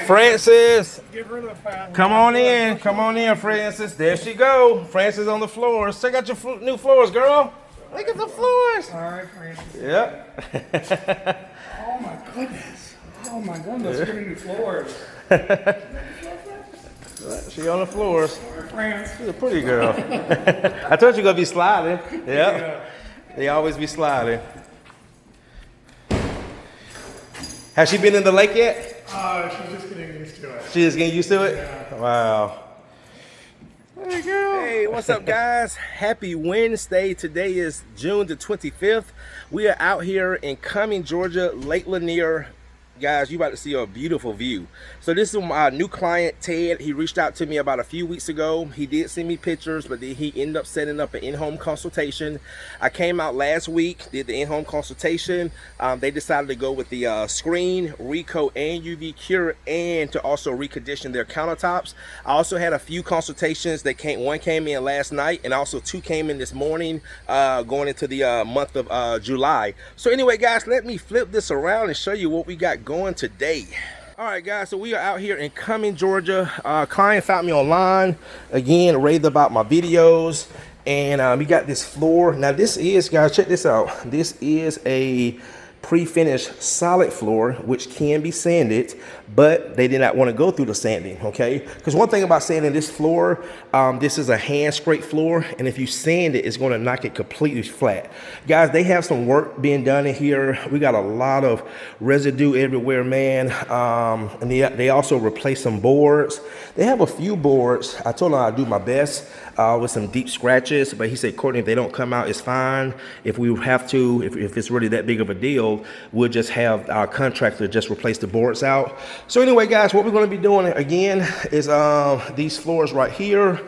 Francis, Give her the fat. come on in. Come on in, Francis. There she go. Francis on the floors. Check out your new floors, girl. Look at the floors. All right, Francis. Yep. Oh my goodness. Oh my goodness. Look at new floors. She on the floors. France. She's a pretty girl. I told you gonna be sliding. Yep. Yeah. They always be sliding. Has she been in the lake yet? She's just getting used to it. She just getting used to it? Yeah. Wow. There you go. Hey, what's up, guys? Happy Wednesday. Today is June the 25th. We are out here in Cumming, Georgia, Lake Lanier. Guys, you about to see a beautiful view. So this is my new client, Ted. He reached out to me about a few weeks ago. He did send me pictures, but then he ended up setting up an in-home consultation. I came out last week, did the in-home consultation. They decided to go with the screen, recoat, and UV cure, and to also recondition their countertops. I also had a few consultations that one came in last night, and also two came in this morning, going into the month of July. So anyway, guys, let me flip this around and show you what we got going today. All right, guys, so we are out here in Cumming, Georgia. Client found me online, again, raved about my videos, and we got this floor. Now this is, guys, check this out. This is a pre-finished solid floor, which can be sanded, but they did not want to go through the sanding, okay? Because one thing about sanding this floor, this is a hand scrape floor, and if you sand it, it's going to knock it completely flat. Guys, they have some work being done in here. We got a lot of residue everywhere, man. And they also replaced some boards. They have a few boards. I told them I'd do my best with some deep scratches, but he said, Courtney, if they don't come out, it's fine. If we have to, if it's really that big of a deal, we'll just have our contractor just replace the boards out. So anyway, guys, what we're going to be doing again is these floors right here.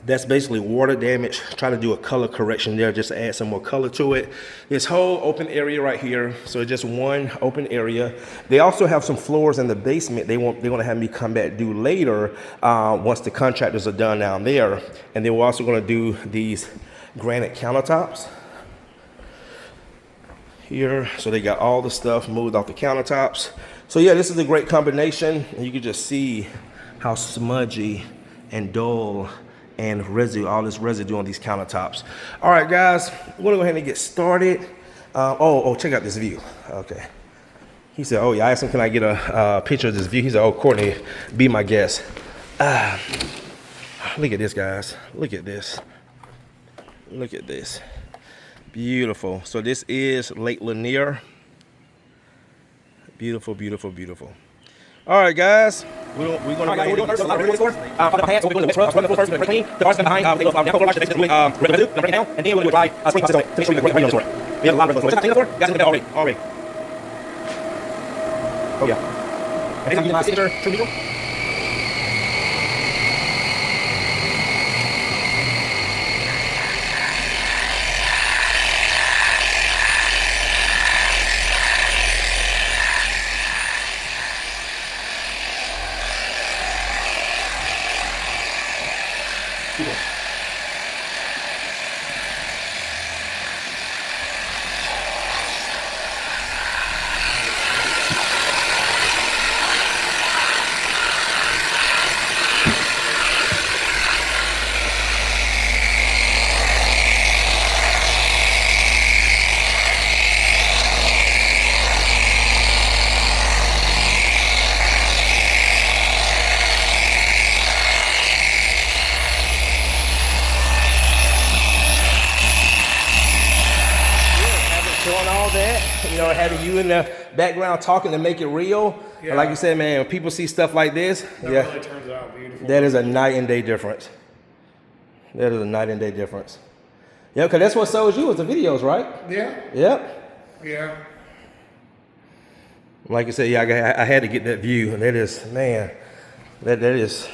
That's basically water damage. Try to do a color correction there just to add some more color to it. This whole open area right here, so it's just one open area. They also have some floors in the basement they're going to have me come back do later once the contractors are done down there. And they were also going to do these granite countertops here. So they got all the stuff moved off the countertops. So yeah, this is a great combination. And you can just see how smudgy and dull and residue, all this residue on these countertops. All right, guys, we're gonna go ahead and get started. Check out this view. Okay. He said, oh yeah, I asked him, can I get a picture of this view? He said, oh, Courtney, be my guest. Look at this, guys. Look at this. Look at this. Beautiful. So this is Lake Lanier. Beautiful, beautiful, beautiful. All right, guys. We're going to do first. We're doing floors. Talk about pants. We're going to do the floor first. We're going to clean. The bars behind. We're going to go wash. Basically, residue. Break it down, and then we're going to dry screen process on it to make sure we get rain on the floor. We have a lot of residue. Just clean the floor. Guys, look at that already. Oh yeah. And then I'm using my signature true neutral. Showing all that, you know, having you in the background talking to make it real. Yeah. Like you said, man, when people see stuff like this, that really turns out beautiful. That is a night and day difference. That is a night and day difference. Yeah, because that's what sold you was the videos, right? Yeah. Yep. Yeah. Like I said, yeah, I had to get that view, and that is, man, that is.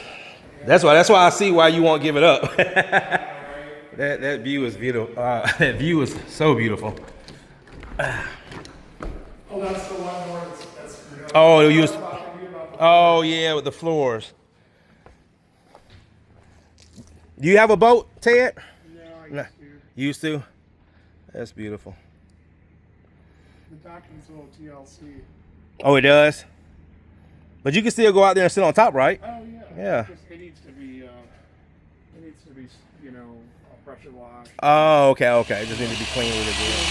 That's why I see why you won't give it up. that view is beautiful. That view is so beautiful. Oh, that's the one more that's screwed up. Oh, you was. Oh yeah, with the floors. Do you have a boat, Ted? No, I used to. That's beautiful. The dock needs a little TLC. Oh, it does? But you can still go out there and sit on top, right? Oh yeah. Yeah. It needs to be, you know, pressure washed. Oh, okay, okay. It just need to be clean really good.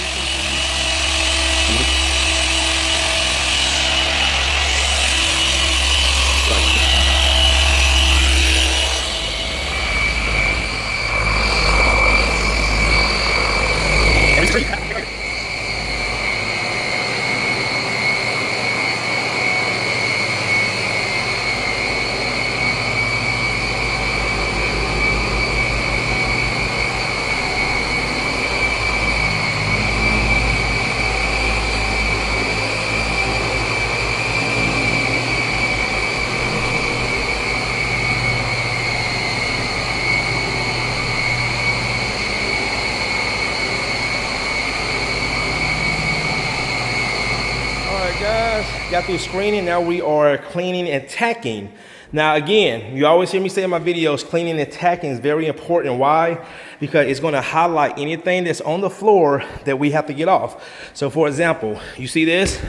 Guys, got through screening. Now we are cleaning and tacking. Now again, you always hear me say in my videos, cleaning and tacking is very important. Why? Because it's going to highlight anything that's on the floor that we have to get off. So for example, you see this?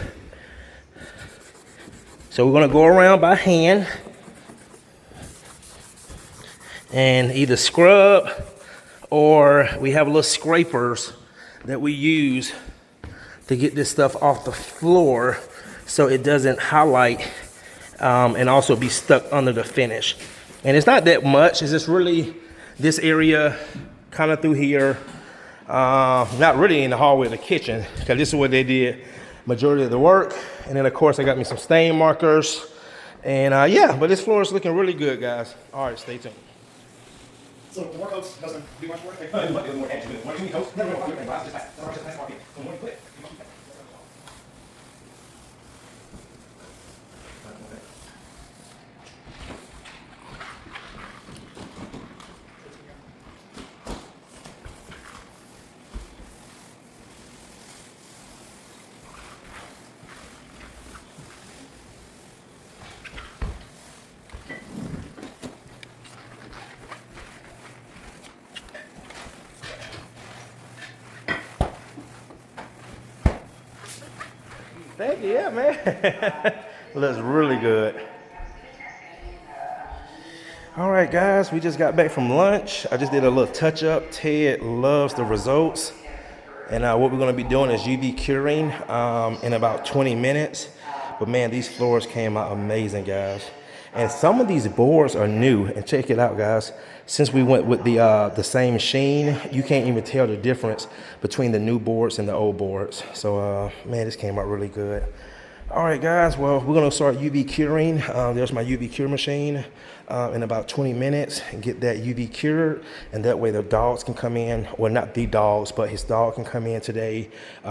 So we're going to go around by hand and either scrub, or we have little scrapers that we use to get this stuff off the floor so it doesn't highlight and also be stuck under the finish. And it's not that much, it's just really this area kind of through here, not really in the hallway of the kitchen, because this is where they did majority of the work. And then of course I got me some stain markers, and yeah, but this floor is looking really good, guys. All right, stay tuned. So more coats doesn't do much work. Thank you, yeah, man. Looks really good. All right, guys, we just got back from lunch. I just did a little touch up. Ted loves the results. And what we're gonna be doing is UV curing in about 20 minutes. But man, these floors came out amazing, guys. And some of these boards are new, and check it out, guys. Since we went with the same sheen, you can't even tell the difference between the new boards and the old boards. So man, this came out really good. All right, guys, well, we're gonna start UV curing. There's my UV cure machine in about 20 minutes and get that UV cured. And that way the dogs can come in, well, not the dogs, but his dog can come in today.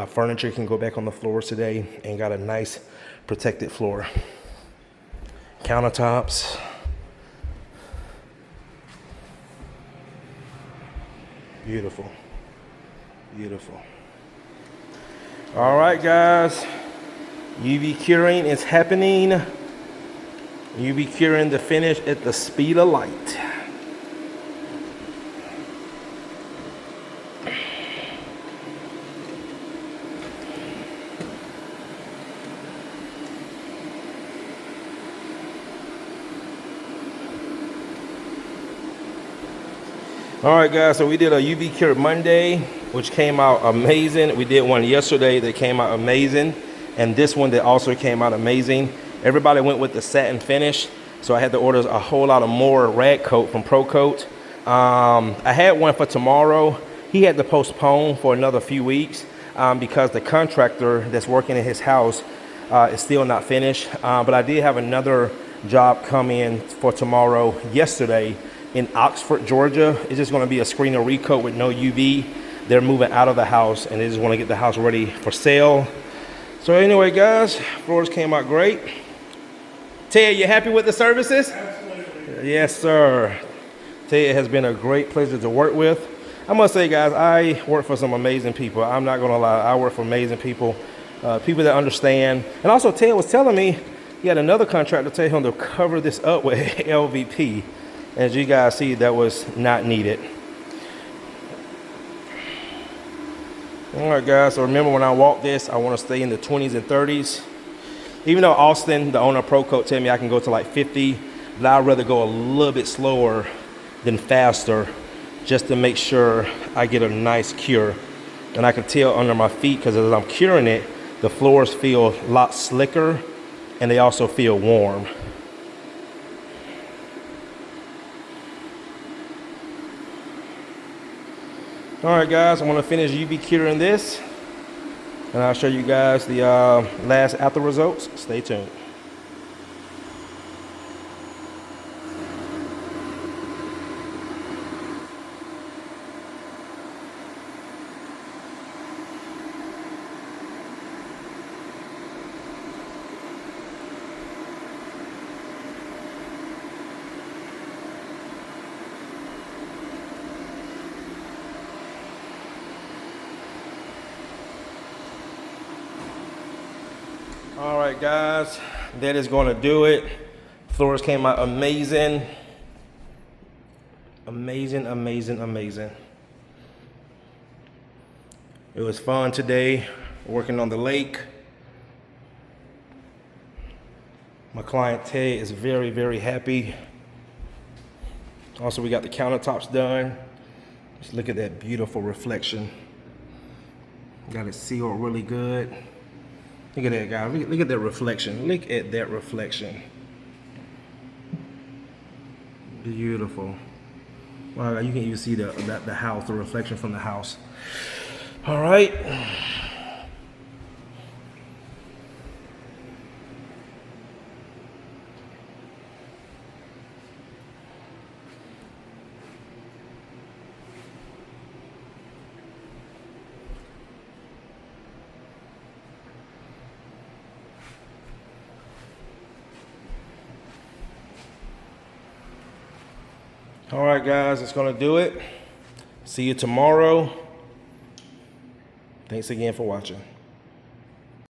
Furniture can go back on the floors today, and got a nice protected floor. Countertops. Beautiful, beautiful. All right, guys, UV curing is happening. UV curing the finish at the speed of light. All right, guys, so we did a UV cure Monday, which came out amazing. We did one yesterday that came out amazing, and this one that also came out amazing. Everybody went with the satin finish, so I had to order a whole lot of more rag coat from Pro Coat. I had one for tomorrow. He had to postpone for another few weeks because the contractor that's working in his house is still not finished. But I did have another job come in for tomorrow yesterday in Oxford, Georgia. It's just gonna be a screen and recoat with no UV. They're moving out of the house and they just wanna get the house ready for sale. So anyway, guys, floors came out great. Ted, you happy with the services? Absolutely. Yes, sir. Ted has been a great pleasure to work with. I must say, guys, I work for some amazing people. I'm not gonna lie, I work for amazing people, people that understand. And also, Ted was telling me he had another contractor tell him to cover this up with LVP. As you guys see, that was not needed. All right, guys, so remember when I walk this, I want to stay in the 20s and 30s. Even though Austin, the owner of Pro Coat, tell me I can go to like 50, but I'd rather go a little bit slower than faster, just to make sure I get a nice cure. And I can tell under my feet, because as I'm curing it, the floors feel a lot slicker and they also feel warm. All right, guys, I'm gonna finish UV curing this, and I'll show you guys the last after results. Stay tuned. All right, guys, that is going to do it. Floors came out amazing. Amazing, amazing, amazing. It was fun today working on the lake. My client Ted is very, very happy. Also, we got the countertops done. Just look at that beautiful reflection. Got it sealed really good. Look at that, guys. Look at that reflection. Look at that reflection. Beautiful. Wow, you can even see the house, the reflection from the house. All right. All right, guys, that's gonna do it. See you tomorrow. Thanks again for watching.